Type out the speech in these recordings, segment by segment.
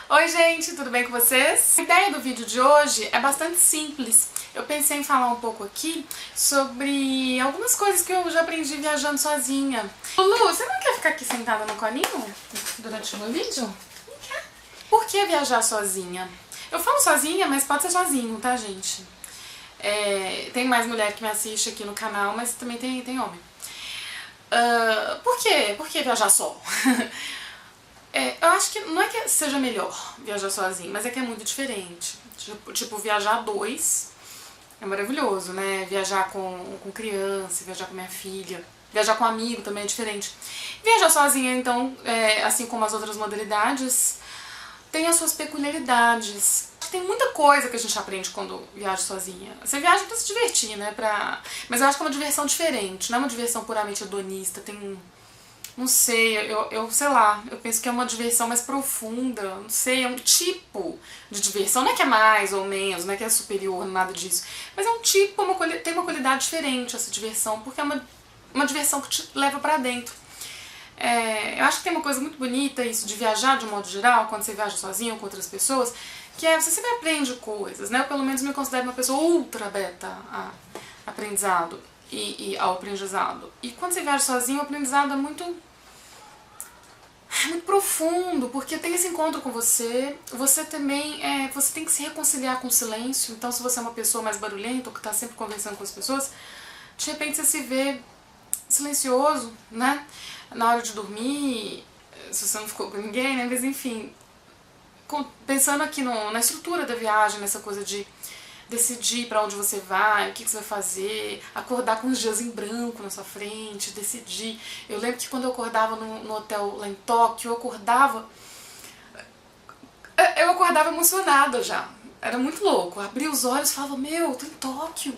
Oi gente, tudo bem com vocês? A ideia do vídeo de hoje é bastante simples. Eu pensei em falar um pouco aqui sobre algumas coisas que eu já aprendi viajando sozinha. Lu, você não quer ficar aqui sentada no colinho durante o meu vídeo? Não quer. Por que viajar sozinha? Eu falo sozinha, mas pode ser sozinho, tá gente? Tem mais mulher que me assiste aqui no canal, mas também tem homem. Por quê? Por que viajar só? Eu acho que não é que seja melhor viajar sozinho, mas é que é muito diferente. Tipo viajar a dois é maravilhoso, né? Viajar com criança, viajar com minha filha, viajar com amigo também é diferente. Viajar sozinha, então, assim como as outras modalidades, tem as suas peculiaridades. Tem muita coisa que a gente aprende quando viaja sozinha. Você viaja pra se divertir, né? Mas eu acho que é uma diversão diferente, não é uma diversão puramente hedonista. Não sei, eu sei lá, eu penso que é uma diversão mais profunda, não sei, é um tipo de diversão, não é que é mais ou menos, não é que é superior, nada disso, mas é um tipo, tem uma qualidade diferente essa diversão, porque é uma diversão que te leva pra dentro. Eu acho que tem uma coisa muito bonita isso de viajar de um modo geral, quando você viaja sozinho ou com outras pessoas, que você sempre aprende coisas, né? Eu pelo menos me considero uma pessoa ultra beta a aprendizado e ao aprendizado. E quando você viaja sozinho, o aprendizado é muito profundo, porque tem esse encontro com você também, você tem que se reconciliar com o silêncio. Então se você é uma pessoa mais barulhenta ou que está sempre conversando com as pessoas, de repente você se vê silencioso, né? Na hora de dormir, se você não ficou com ninguém, né? Mas enfim, pensando aqui na estrutura da viagem, nessa coisa de decidir pra onde você vai, o que você vai fazer, acordar com os dias em branco na sua frente, decidir. Eu lembro que quando eu acordava no hotel lá em Tóquio, eu acordava emocionada já. Era muito louco. Eu abria os olhos e falava, meu, eu tô em Tóquio.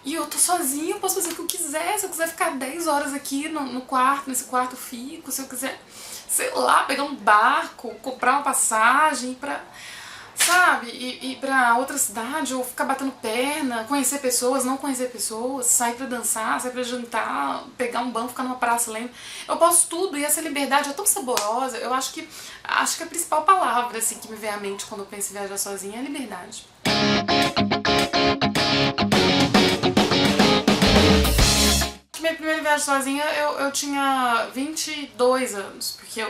E eu tô sozinha, eu posso fazer o que eu quiser. Se eu quiser ficar 10 horas aqui no quarto, nesse quarto eu fico. Se eu quiser, sei lá, pegar um barco, comprar uma passagem pra... sabe, ir pra outra cidade, ou ficar batendo perna, conhecer pessoas, não conhecer pessoas, sair pra dançar, sair pra jantar, pegar um banco, ficar numa praça lendo. Eu posso tudo, e essa liberdade é tão saborosa. Eu acho que a principal palavra assim, que me vem à mente quando eu penso em viajar sozinha é liberdade. Minha primeira viagem sozinha eu tinha 22 anos, porque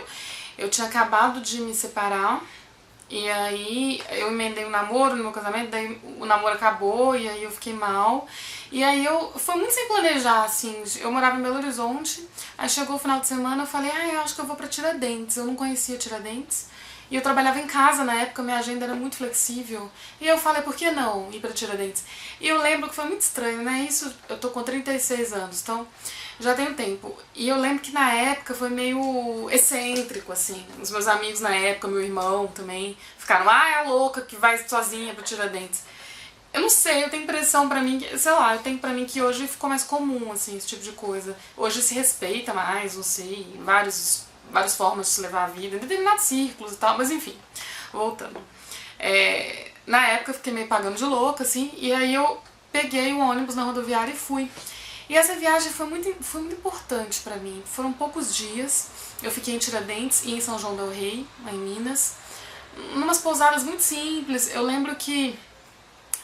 eu tinha acabado de me separar. E aí eu emendei o namoro no meu casamento, daí o namoro acabou e aí eu fiquei mal. E aí foi muito sem planejar, assim, eu morava em Belo Horizonte, aí chegou o final de semana, eu falei, eu acho que eu vou pra Tiradentes, eu não conhecia Tiradentes. E eu trabalhava em casa na época, minha agenda era muito flexível. E eu falei, por que não ir pra Tiradentes? E eu lembro que foi muito estranho, né? Isso, eu tô com 36 anos, então já tenho tempo. E eu lembro que na época foi meio excêntrico, assim. Os meus amigos na época, meu irmão também, ficaram, é a louca que vai sozinha pra Tiradentes. Eu não sei, eu tenho impressão pra mim, sei lá, eu tenho pra mim que hoje ficou mais comum, assim, esse tipo de coisa. Hoje se respeita mais, não sei, várias formas de se levar a vida, em determinados círculos e tal, mas enfim, voltando. Na época eu fiquei meio pagando de louca, assim, e aí eu peguei o ônibus na rodoviária e fui. E essa viagem foi muito importante pra mim. Foram poucos dias, eu fiquei em Tiradentes e em São João del Rei, lá em Minas, numas pousadas muito simples. Eu lembro que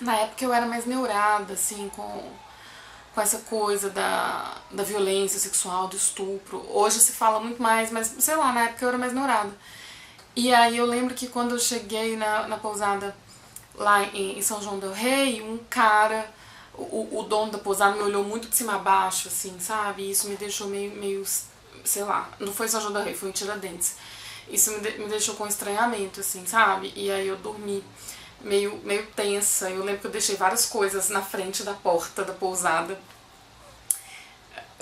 na época eu era mais neurada, assim, com essa coisa da violência sexual, do estupro. Hoje se fala muito mais, mas sei lá, na época eu era mais neurada. E aí eu lembro que quando eu cheguei na pousada lá em São João del Rei, um cara, o dono da pousada me olhou muito de cima a baixo, assim, sabe? E isso me deixou meio, sei lá, não foi São João del Rei, foi em Tiradentes. Isso me deixou com estranhamento, assim, sabe? E aí eu dormi meio tensa. Eu lembro que eu deixei várias coisas na frente da porta da pousada.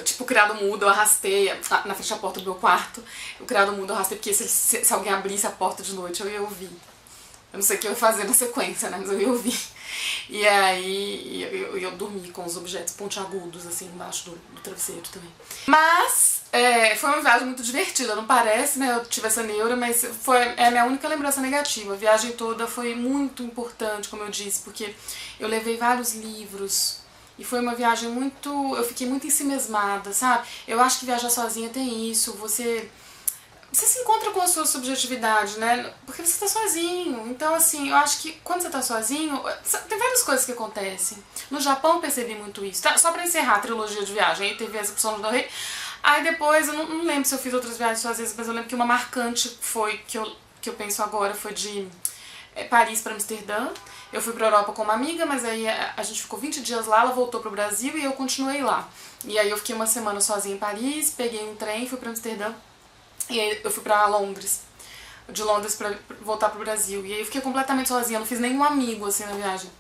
Tipo, o criado mudo, eu arrastei na frente da porta do meu quarto. O criado mudo eu arrastei porque se alguém abrisse a porta de noite eu ia ouvir. Eu não sei o que eu ia fazer na sequência, né? Mas eu ia ouvir. E aí eu dormi com os objetos pontiagudos, assim, embaixo do travesseiro também. Mas foi uma viagem muito divertida, não parece, né? Eu tive essa neura, mas é a minha única lembrança negativa. A viagem toda foi muito importante, como eu disse, porque eu levei vários livros. E foi uma viagem eu fiquei muito ensimesmada, sabe? Eu acho que viajar sozinha tem isso, você você se encontra com a sua subjetividade, né? Porque você tá sozinho. Então, assim, eu acho que quando você tá sozinho, tem várias coisas que acontecem. No Japão eu percebi muito isso. Tá? Só pra encerrar a trilogia de viagem, aí teve a execução do Rei. Aí depois, eu não lembro se eu fiz outras viagens sozinhas, mas eu lembro que uma marcante foi, que eu penso agora, foi de Paris pra Amsterdã. Eu fui pra Europa com uma amiga, mas aí a gente ficou 20 dias lá, ela voltou pro Brasil e eu continuei lá. E aí eu fiquei uma semana sozinha em Paris, peguei um trem, fui pra Amsterdã. E aí eu fui pra Londres, de Londres pra voltar pro Brasil. E aí eu fiquei completamente sozinha, não fiz nenhum amigo assim na viagem.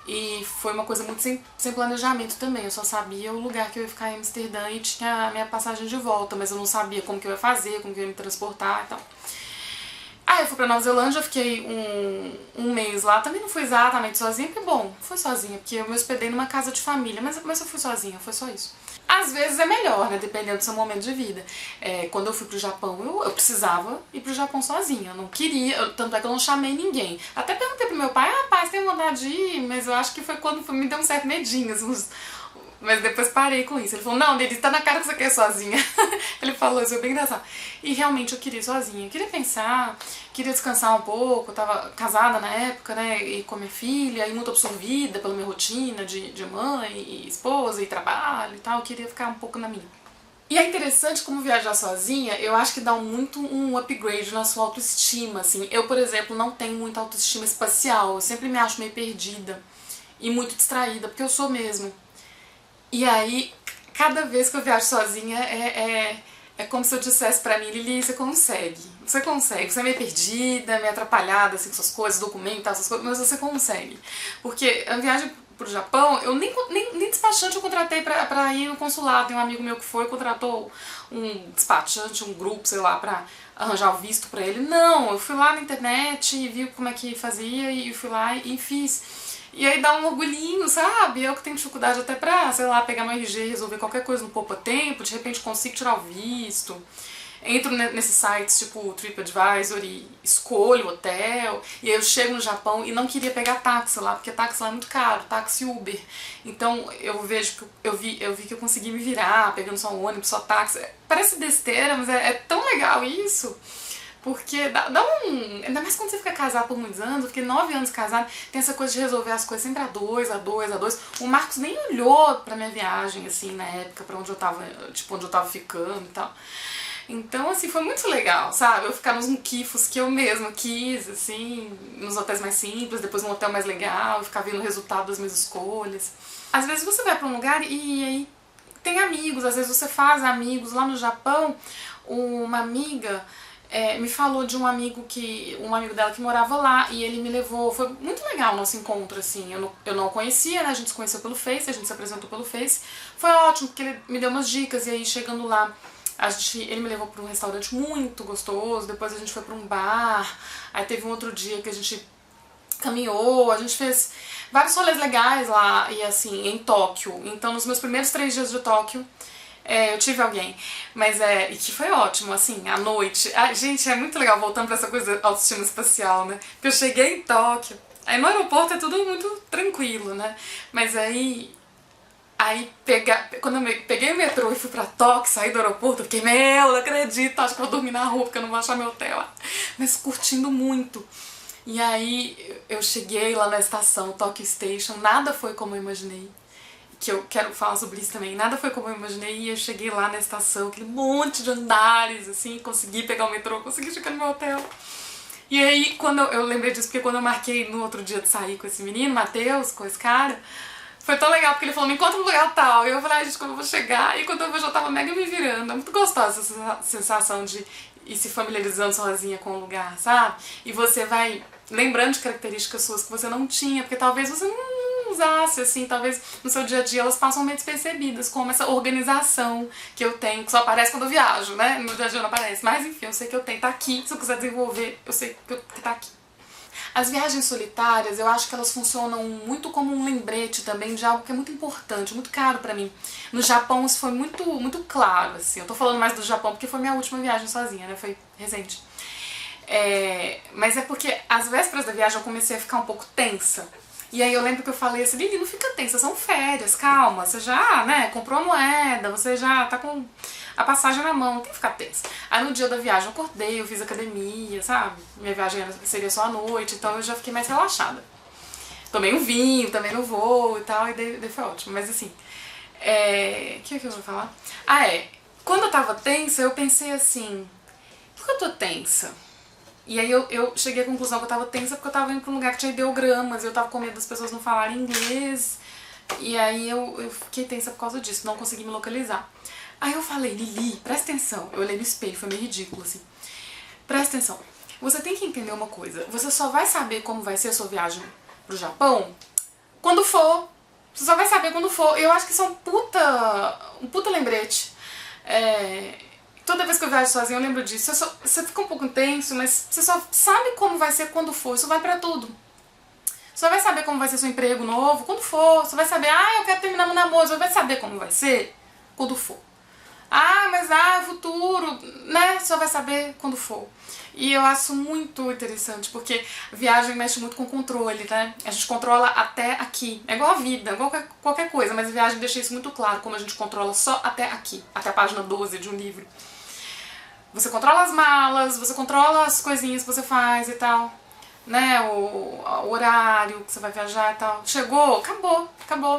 E foi uma coisa muito sem planejamento também, eu só sabia o lugar que eu ia ficar em Amsterdã e tinha a minha passagem de volta, mas eu não sabia como que eu ia fazer, como que eu ia me transportar e tal. Aí eu fui pra Nova Zelândia, fiquei um mês lá, também não fui exatamente sozinha, porque bom, fui sozinha, porque eu me hospedei numa casa de família, mas eu fui sozinha, foi só isso. Às vezes é melhor, né, dependendo do seu momento de vida. Quando eu fui pro Japão, eu precisava ir pro Japão sozinha, eu não queria, tanto é que eu não chamei ninguém. Até perguntei pro meu pai, pai, você tem vontade de ir? Mas eu acho que foi quando me deu um certo medinho, mas depois parei com isso. Ele falou, não, Denise, tá na cara que você quer ir sozinha. Ele falou, isso foi bem engraçado. E realmente eu queria ir sozinha. Eu queria pensar, queria descansar um pouco. Eu tava casada na época, né? E com a minha filha, e muito absorvida pela minha rotina de mãe, e esposa, e trabalho e tal. Eu queria ficar um pouco na minha. E é interessante como viajar sozinha, eu acho que dá muito um upgrade na sua autoestima, assim. Eu, por exemplo, não tenho muita autoestima espacial. Eu sempre me acho meio perdida e muito distraída, porque eu sou mesmo. E aí, cada vez que eu viajo sozinha, é como se eu dissesse pra mim, Lili, você consegue, você é meio perdida, meio atrapalhada, assim, com suas coisas, documentos, essas coisas, mas você consegue. Porque a viagem pro Japão, eu nem despachante eu contratei pra ir no consulado, tem um amigo meu que foi, contratou um despachante, um grupo, sei lá, pra arranjar o visto pra ele. Não, eu fui lá na internet e vi como é que fazia e fui lá e fiz. E aí dá um orgulhinho, sabe? Eu que tenho dificuldade até pra, sei lá, pegar meu RG e resolver qualquer coisa no pouco tempo, de repente consigo tirar o visto. Entro nesses sites tipo TripAdvisor e escolho o hotel. E aí eu chego no Japão e não queria pegar táxi lá, porque táxi lá é muito caro, táxi Uber. Então eu vejo que eu vi que eu consegui me virar, pegando só um ônibus, só táxi. Parece besteira, mas é tão legal isso. Porque dá um... Ainda mais quando você fica casado por muitos anos, porque 9 anos casado, tem essa coisa de resolver as coisas sempre a dois. O Marcos nem olhou pra minha viagem, assim, na época, pra onde eu tava, tipo, onde eu tava ficando e tal. Então, assim, foi muito legal, sabe? Eu ficar nos muquifos que eu mesma quis, assim, nos hotéis mais simples, depois num hotel mais legal, ficar vendo o resultado das minhas escolhas. Às vezes você vai pra um lugar e aí tem amigos, às vezes você faz amigos. Lá no Japão, uma amiga... me falou de um amigo dela que morava lá e ele me levou, foi muito legal o nosso encontro, assim, eu não o conhecia, né, a gente se conheceu pelo Face, a gente se apresentou pelo Face, foi ótimo porque ele me deu umas dicas e aí chegando lá, ele me levou para um restaurante muito gostoso, depois a gente foi para um bar, aí teve um outro dia que a gente caminhou, a gente fez vários rolês legais lá e assim, em Tóquio, então nos meus primeiros 3 dias de Tóquio, eu tive alguém, mas e que foi ótimo, assim, à noite. Gente, é muito legal, voltando pra essa coisa de autoestima espacial, né? Porque eu cheguei em Tóquio, aí no aeroporto é tudo muito tranquilo, né? Mas quando eu peguei o metrô e fui pra Tóquio, saí do aeroporto, eu fiquei, não acredito, acho que eu vou dormir na rua porque eu não vou achar meu hotel. Mas curtindo muito. E aí eu cheguei lá na estação, Tokyo Station, nada foi como eu imaginei. Que eu quero falar sobre isso também, nada foi como eu imaginei, e eu cheguei lá na estação, aquele monte de andares, assim, consegui pegar o metrô, consegui chegar no meu hotel. E aí, quando eu lembrei disso, porque quando eu marquei no outro dia de sair com esse menino, Matheus, com esse cara, foi tão legal, porque ele falou, me encontra no lugar tal, e eu falei, gente, como eu vou chegar? E quando eu já tava mega me virando, é muito gostosa essa sensação de ir se familiarizando sozinha com o lugar, sabe? E você vai lembrando de características suas que você não tinha, porque talvez você não usasse, assim, talvez no seu dia a dia elas passam meio despercebidas, como essa organização que eu tenho, que só aparece quando eu viajo, né? No dia a dia não aparece, mas enfim, eu sei que eu tenho, tá aqui, se eu quiser desenvolver, eu sei que tá aqui. As viagens solitárias, eu acho que elas funcionam muito como um lembrete também de algo que é muito importante, muito caro pra mim. No Japão isso foi muito claro, assim, eu tô falando mais do Japão porque foi minha última viagem sozinha, né? Foi recente. Mas é porque às vésperas da viagem eu comecei a ficar um pouco tensa. E aí eu lembro que eu falei assim, Lili, não fica tensa, são férias, calma, você já, né, comprou a moeda, você já tá com a passagem na mão, não tem que ficar tensa. Aí no dia da viagem eu acordei, eu fiz academia, sabe? Minha viagem seria só à noite, então eu já fiquei mais relaxada. Tomei um vinho também no voo e tal, e daí foi ótimo. Mas assim, o que eu vou falar? Quando eu tava tensa, eu pensei assim, por que eu tô tensa? E aí eu cheguei à conclusão que eu tava tensa porque eu tava indo pra um lugar que tinha ideogramas, e eu tava com medo das pessoas não falarem inglês, e aí eu fiquei tensa por causa disso, não consegui me localizar. Aí eu falei, Lili, presta atenção. Eu olhei no espelho, foi meio ridículo assim. Presta atenção, você tem que entender uma coisa, você só vai saber como vai ser a sua viagem pro Japão quando for. Você só vai saber quando for. Eu acho que isso é um puta lembrete. Toda vez que eu viajo sozinha eu lembro disso. Você fica um pouco tenso, mas você só sabe como vai ser quando for. Isso vai pra tudo. Você só vai saber como vai ser seu emprego novo quando for. Você vai saber, eu quero terminar meu namoro. Você vai saber como vai ser quando for. Futuro, né? Só vai saber quando for. E eu acho muito interessante, porque viagem mexe muito com controle, né? A gente controla até aqui. É igual a vida, igual qualquer coisa, mas a viagem deixa isso muito claro, como a gente controla só até aqui, até a página 12 de um livro. Você controla as malas, você controla as coisinhas que você faz e tal, né? O horário que você vai viajar e tal. Chegou, acabou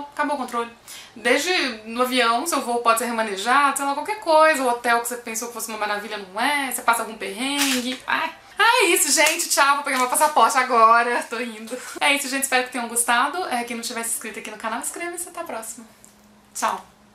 o controle. Desde no avião, seu voo pode ser remanejado, sei lá, qualquer coisa. O hotel que você pensou que fosse uma maravilha não é, você passa algum perrengue. É isso, gente. Tchau, vou pegar meu passaporte agora. Tô indo. É isso, gente. Espero que tenham gostado. Quem não tiver se inscrito aqui no canal, inscreva-se. Até a próxima. Tchau.